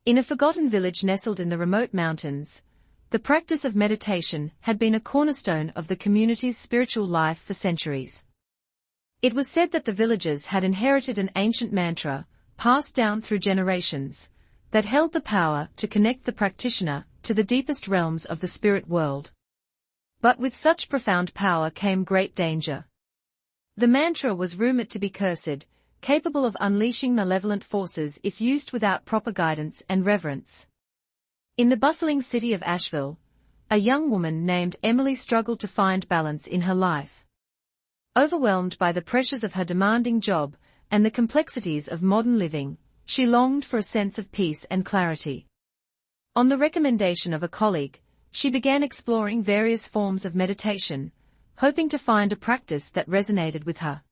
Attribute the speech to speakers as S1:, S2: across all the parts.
S1: In a forgotten village nestled in the remote mountains, the practice of meditation had been a cornerstone of the community's spiritual life for centuries. It was said that the villagers had inherited an ancient mantra, passed down through generations, that held the power to connect the practitioner to the deepest realms of the spirit world. But with such profound power came great danger. The mantra was rumored to be cursed, capable of unleashing malevolent forces if used without proper guidance and reverence. In the bustling city of Asheville, a young woman named Emily struggled to find balance in her life. Overwhelmed by the pressures of her demanding job and the complexities of modern living, she longed for a sense of peace and clarity. On the recommendation of a colleague, she began exploring various forms of meditation, hoping to find a practice that resonated with her.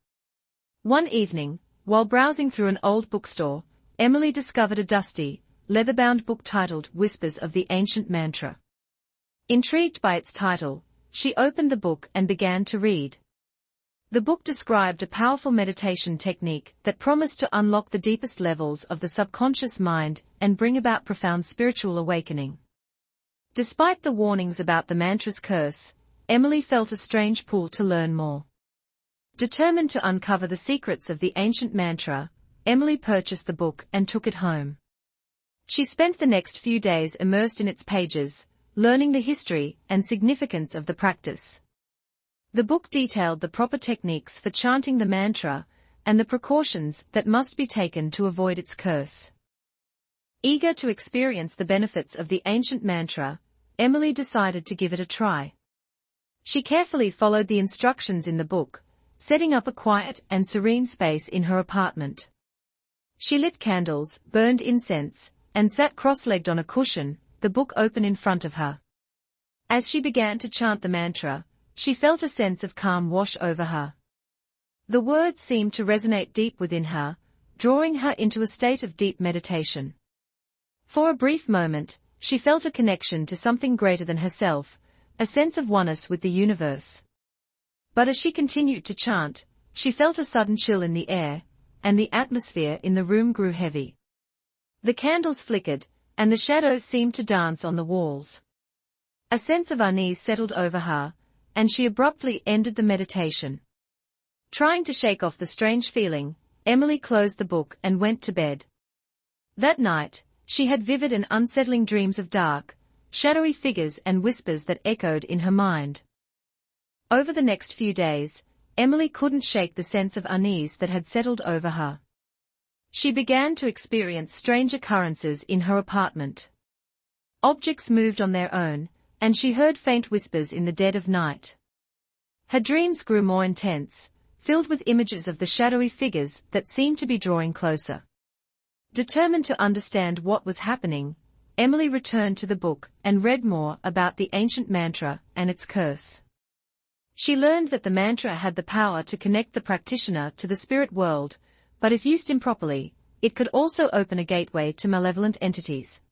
S1: One evening, while browsing through an old bookstore, Emily discovered a dusty, leather-bound book titled Whispers of the Ancient Mantra. Intrigued by its title, she opened the book and began to read. The book described a powerful meditation technique that promised to unlock the deepest levels of the subconscious mind and bring about profound spiritual awakening. Despite the warnings about the mantra's curse, Emily felt a strange pull to learn more. Determined to uncover the secrets of the ancient mantra, Emily purchased the book and took it home. She spent the next few days immersed in its pages, learning the history and significance of the practice. The book detailed the proper techniques for chanting the mantra and the precautions that must be taken to avoid its curse. Eager to experience the benefits of the ancient mantra, Emily decided to give it a try. She carefully followed the instructions in the book, setting up a quiet and serene space in her apartment. She lit candles, burned incense, and sat cross-legged on a cushion, the book open in front of her. As she began to chant the mantra, she felt a sense of calm wash over her. The words seemed to resonate deep within her, drawing her into a state of deep meditation. For a brief moment, she felt a connection to something greater than herself, a sense of oneness with the universe. But as she continued to chant, she felt a sudden chill in the air, and the atmosphere in the room grew heavy. The candles flickered, and the shadows seemed to dance on the walls. A sense of unease settled over her, and she abruptly ended the meditation. Trying to shake off the strange feeling, Emily closed the book and went to bed. That night, she had vivid and unsettling dreams of dark, shadowy figures and whispers that echoed in her mind. Over the next few days, Emily couldn't shake the sense of unease that had settled over her. She began to experience strange occurrences in her apartment. Objects moved on their own, and she heard faint whispers in the dead of night. Her dreams grew more intense, filled with images of the shadowy figures that seemed to be drawing closer. Determined to understand what was happening, Emily returned to the book and read more about the ancient mantra and its curse. She learned that the mantra had the power to connect the practitioner to the spirit world, but if used improperly, it could also open a gateway to malevolent entities.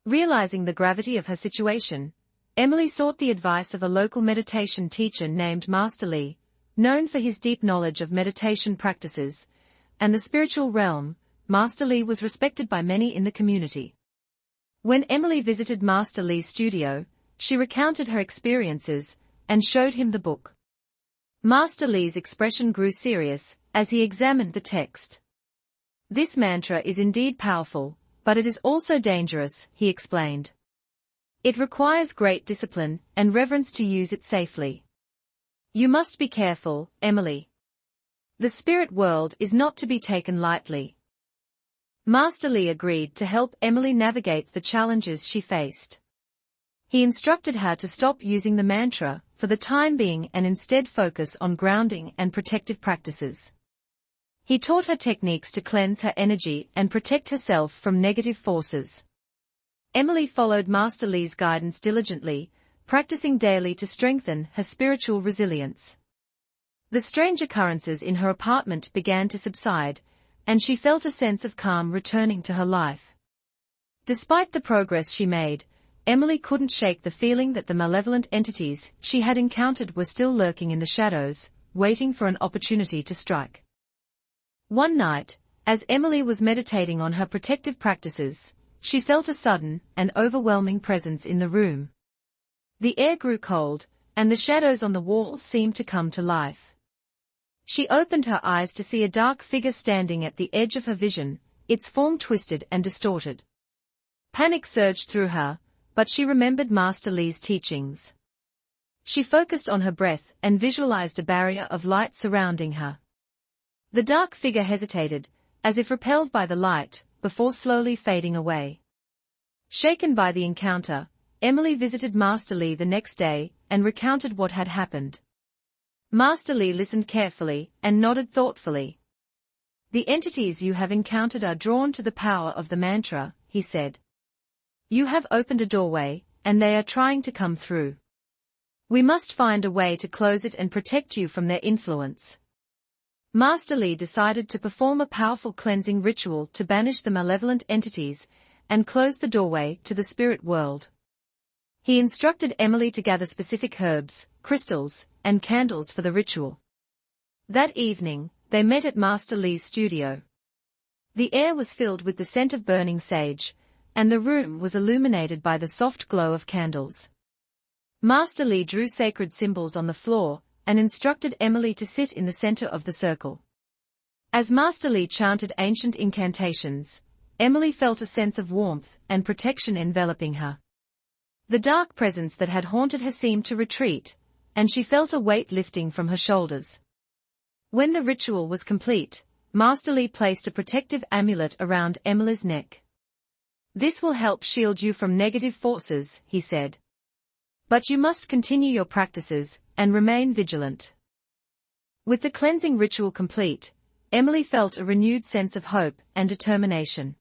S1: Realizing the gravity of her situation, Emily sought the advice of a local meditation teacher named Master Lee, known for his deep knowledge of meditation practices and the spiritual realm. Master Lee was respected by many in the community. When Emily visited Master Lee's studio, she recounted her experiences and showed him the book. Master Lee's expression grew serious as he examined the text. "This mantra is indeed powerful, but it is also dangerous," he explained. "It requires great discipline and reverence to use it safely. You must be careful, Emily. The spirit world is not to be taken lightly." Master Lee agreed to help Emily navigate the challenges she faced. He instructed her to stop using the mantra for the time being and instead focus on grounding and protective practices. He taught her techniques to cleanse her energy and protect herself from negative forces. Emily followed Master Lee's guidance diligently, practicing daily to strengthen her spiritual resilience. The strange occurrences in her apartment began to subside, and she felt a sense of calm returning to her life. Despite the progress she made, Emily couldn't shake the feeling that the malevolent entities she had encountered were still lurking in the shadows, waiting for an opportunity to strike. One night, as Emily was meditating on her protective practices, she felt a sudden and overwhelming presence in the room. The air grew cold, and the shadows on the walls seemed to come to life. She opened her eyes to see a dark figure standing at the edge of her vision, its form twisted and distorted. Panic surged through her, but she remembered Master Li's teachings. She focused on her breath and visualized a barrier of light surrounding her. The dark figure hesitated, as if repelled by the light, before slowly fading away. Shaken by the encounter, Emily visited Master Li the next day and recounted what had happened. Master Li listened carefully and nodded thoughtfully. "The entities you have encountered are drawn to the power of the mantra," he said. "You have opened a doorway, and they are trying to come through. We must find a way to close it and protect you from their influence." Master Li decided to perform a powerful cleansing ritual to banish the malevolent entities and close the doorway to the spirit world. He instructed Emily to gather specific herbs, crystals, and candles for the ritual. That evening, they met at Master Li's studio. The air was filled with the scent of burning sage, and the room was illuminated by the soft glow of candles. Master Li drew sacred symbols on the floor and instructed Emily to sit in the center of the circle. As Master Li chanted ancient incantations, Emily felt a sense of warmth and protection enveloping her. The dark presence that had haunted her seemed to retreat, and she felt a weight lifting from her shoulders. When the ritual was complete, Master Li placed a protective amulet around Emily's neck. "This will help shield you from negative forces," he said. "But you must continue your practices and remain vigilant." With the cleansing ritual complete, Emily felt a renewed sense of hope and determination.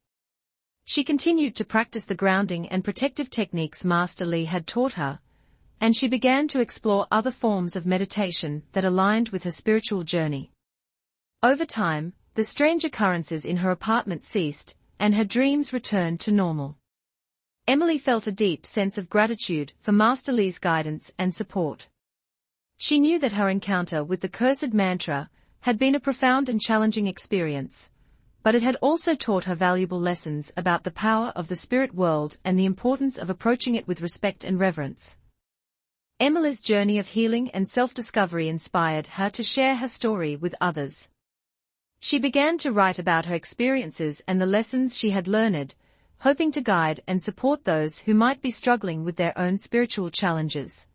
S1: She continued to practice the grounding and protective techniques Master Li had taught her, and she began to explore other forms of meditation that aligned with her spiritual journey. Over time, the strange occurrences in her apartment ceased, and her dreams returned to normal. Emily felt a deep sense of gratitude for Master Li's guidance and support. She knew that her encounter with the cursed mantra had been a profound and challenging experience, but it had also taught her valuable lessons about the power of the spirit world and the importance of approaching it with respect and reverence. Emily's journey of healing and self-discovery inspired her to share her story with others. She began to write about her experiences and the lessons she had learned, hoping to guide and support those who might be struggling with their own spiritual challenges.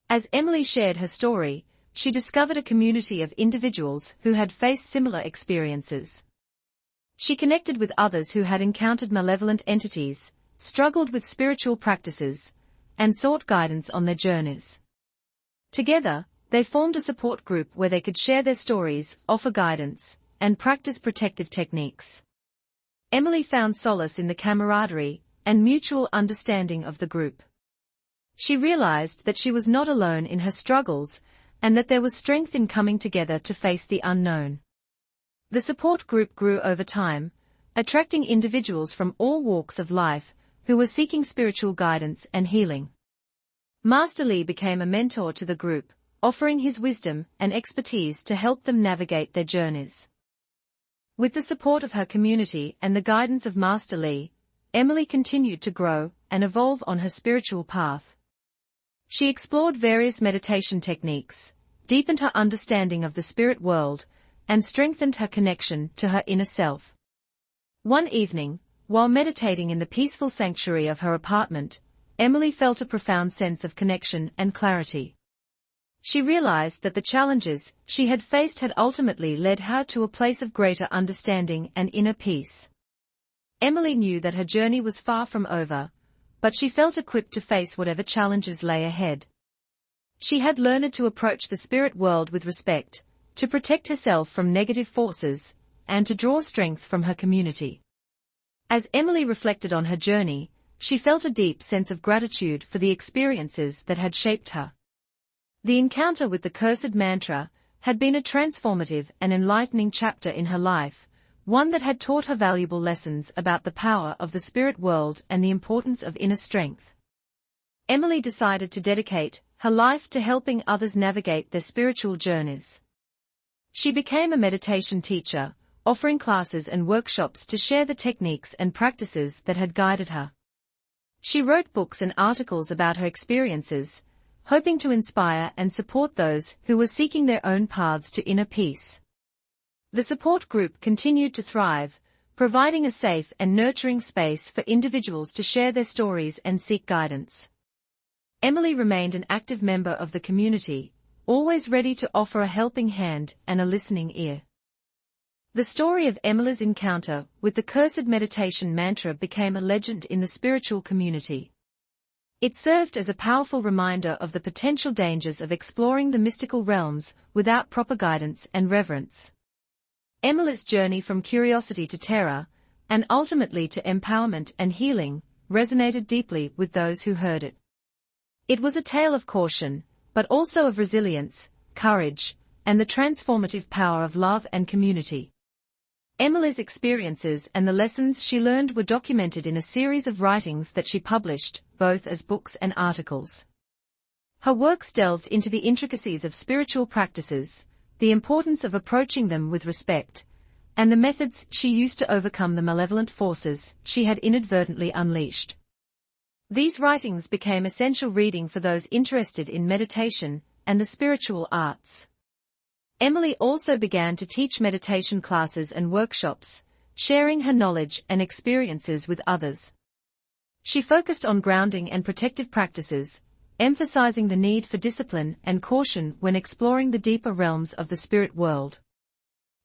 S1: As Emily shared her story, she discovered a community of individuals who had faced similar experiences. She connected with others who had encountered malevolent entities, struggled with spiritual practices, and sought guidance on their journeys. Together, they formed a support group where they could share their stories, offer guidance, and practice protective techniques. Emily found solace in the camaraderie and mutual understanding of the group. She realized that she was not alone in her struggles, and that there was strength in coming together to face the unknown. The support group grew over time, attracting individuals from all walks of life who were seeking spiritual guidance and healing. Master Li became a mentor to the group, offering his wisdom and expertise to help them navigate their journeys. With the support of her community and the guidance of Master Li, Emily continued to grow and evolve on her spiritual path. She explored various meditation techniques, deepened her understanding of the spirit world, and strengthened her connection to her inner self. One evening, while meditating in the peaceful sanctuary of her apartment, Emily felt a profound sense of connection and clarity. She realized that the challenges she had faced had ultimately led her to a place of greater understanding and inner peace. Emily knew that her journey was far from over, but she felt equipped to face whatever challenges lay ahead. She had learned to approach the spirit world with respect, to protect herself from negative forces, and to draw strength from her community. As Emily reflected on her journey, she felt a deep sense of gratitude for the experiences that had shaped her. The encounter with the cursed mantra had been a transformative and enlightening chapter in her life, one that had taught her valuable lessons about the power of the spirit world and the importance of inner strength. Emily decided to dedicate her life to helping others navigate their spiritual journeys. She became a meditation teacher, offering classes and workshops to share the techniques and practices that had guided her. She wrote books and articles about her experiences, hoping to inspire and support those who were seeking their own paths to inner peace. The support group continued to thrive, providing a safe and nurturing space for individuals to share their stories and seek guidance. Emily remained an active member of the community, always ready to offer a helping hand and a listening ear. The story of Emily's encounter with the cursed meditation mantra became a legend in the spiritual community. It served as a powerful reminder of the potential dangers of exploring the mystical realms without proper guidance and reverence. Emily's journey from curiosity to terror, and ultimately to empowerment and healing, resonated deeply with those who heard it. It was a tale of caution, but also of resilience, courage, and the transformative power of love and community. Emily's experiences and the lessons she learned were documented in a series of writings that she published, both as books and articles. Her works delved into the intricacies of spiritual practices, the importance of approaching them with respect, and the methods she used to overcome the malevolent forces she had inadvertently unleashed. These writings became essential reading for those interested in meditation and the spiritual arts. Emily also began to teach meditation classes and workshops, sharing her knowledge and experiences with others. She focused on grounding and protective practices, emphasizing the need for discipline and caution when exploring the deeper realms of the spirit world.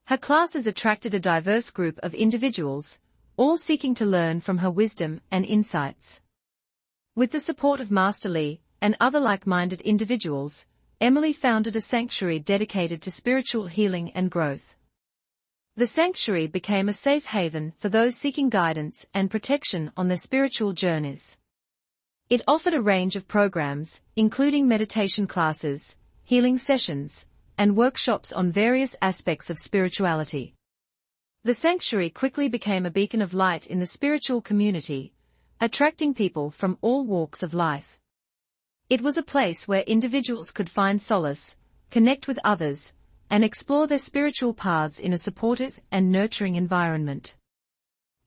S1: Her classes attracted a diverse group of individuals, all seeking to learn from her wisdom and insights. With the support of Master Lee and other like-minded individuals, Emily founded a sanctuary dedicated to spiritual healing and growth. The sanctuary became a safe haven for those seeking guidance and protection on their spiritual journeys. It offered a range of programs, including meditation classes, healing sessions, and workshops on various aspects of spirituality. The sanctuary quickly became a beacon of light in the spiritual community, attracting people from all walks of life. It was a place where individuals could find solace, connect with others, and explore their spiritual paths in a supportive and nurturing environment.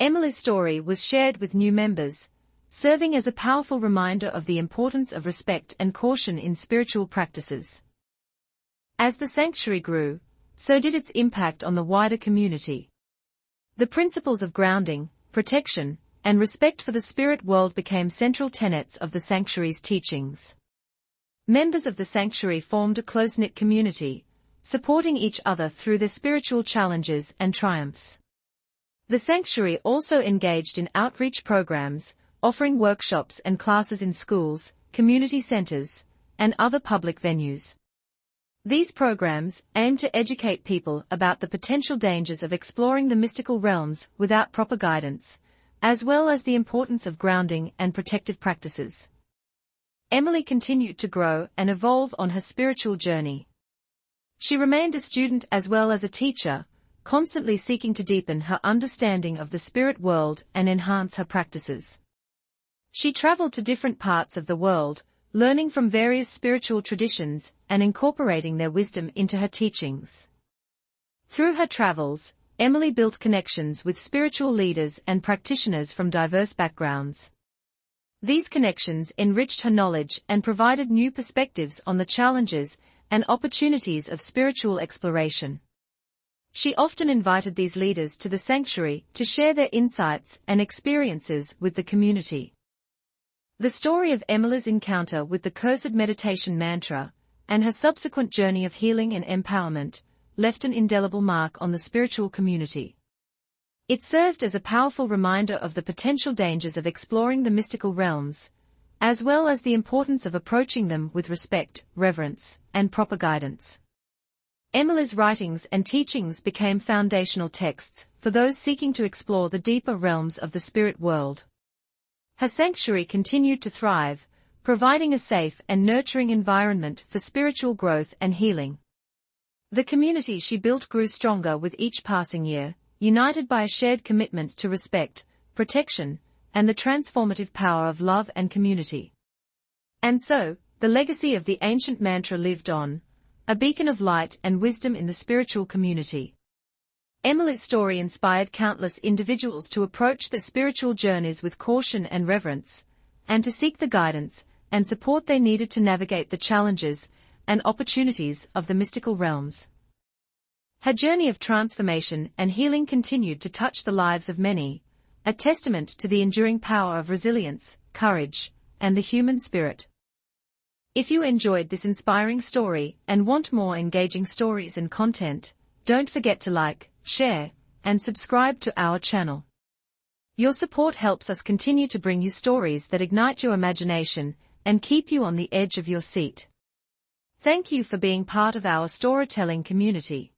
S1: Emily's story was shared with new members, serving as a powerful reminder of the importance of respect and caution in spiritual practices. As the sanctuary grew, so did its impact on the wider community. The principles of grounding, protection, and respect for the spirit world became central tenets of the sanctuary's teachings. Members of the sanctuary formed a close-knit community, supporting each other through their spiritual challenges and triumphs. The sanctuary also engaged in outreach programs, offering workshops and classes in schools, community centers, and other public venues. These programs aim to educate people about the potential dangers of exploring the mystical realms without proper guidance, as well as the importance of grounding and protective practices. Emily continued to grow and evolve on her spiritual journey. She remained a student as well as a teacher, constantly seeking to deepen her understanding of the spirit world and enhance her practices. She traveled to different parts of the world, learning from various spiritual traditions and incorporating their wisdom into her teachings. Through her travels, Emily built connections with spiritual leaders and practitioners from diverse backgrounds. These connections enriched her knowledge and provided new perspectives on the challenges and opportunities of spiritual exploration. She often invited these leaders to the sanctuary to share their insights and experiences with the community. The story of Emily's encounter with the cursed meditation mantra, and her subsequent journey of healing and empowerment, left an indelible mark on the spiritual community. It served as a powerful reminder of the potential dangers of exploring the mystical realms, as well as the importance of approaching them with respect, reverence, and proper guidance. Emily's writings and teachings became foundational texts for those seeking to explore the deeper realms of the spirit world. Her sanctuary continued to thrive, providing a safe and nurturing environment for spiritual growth and healing. The community she built grew stronger with each passing year, united by a shared commitment to respect, protection, and the transformative power of love and community. And so, the legacy of the ancient mantra lived on, a beacon of light and wisdom in the spiritual community. Emily's story inspired countless individuals to approach their spiritual journeys with caution and reverence, and to seek the guidance and support they needed to navigate the challenges and opportunities of the mystical realms. Her journey of transformation and healing continued to touch the lives of many, a testament to the enduring power of resilience, courage, and the human spirit. If you enjoyed this inspiring story and want more engaging stories and content, don't forget to like, share, and subscribe to our channel. Your support helps us continue to bring you stories that ignite your imagination and keep you on the edge of your seat. Thank you for being part of our storytelling community.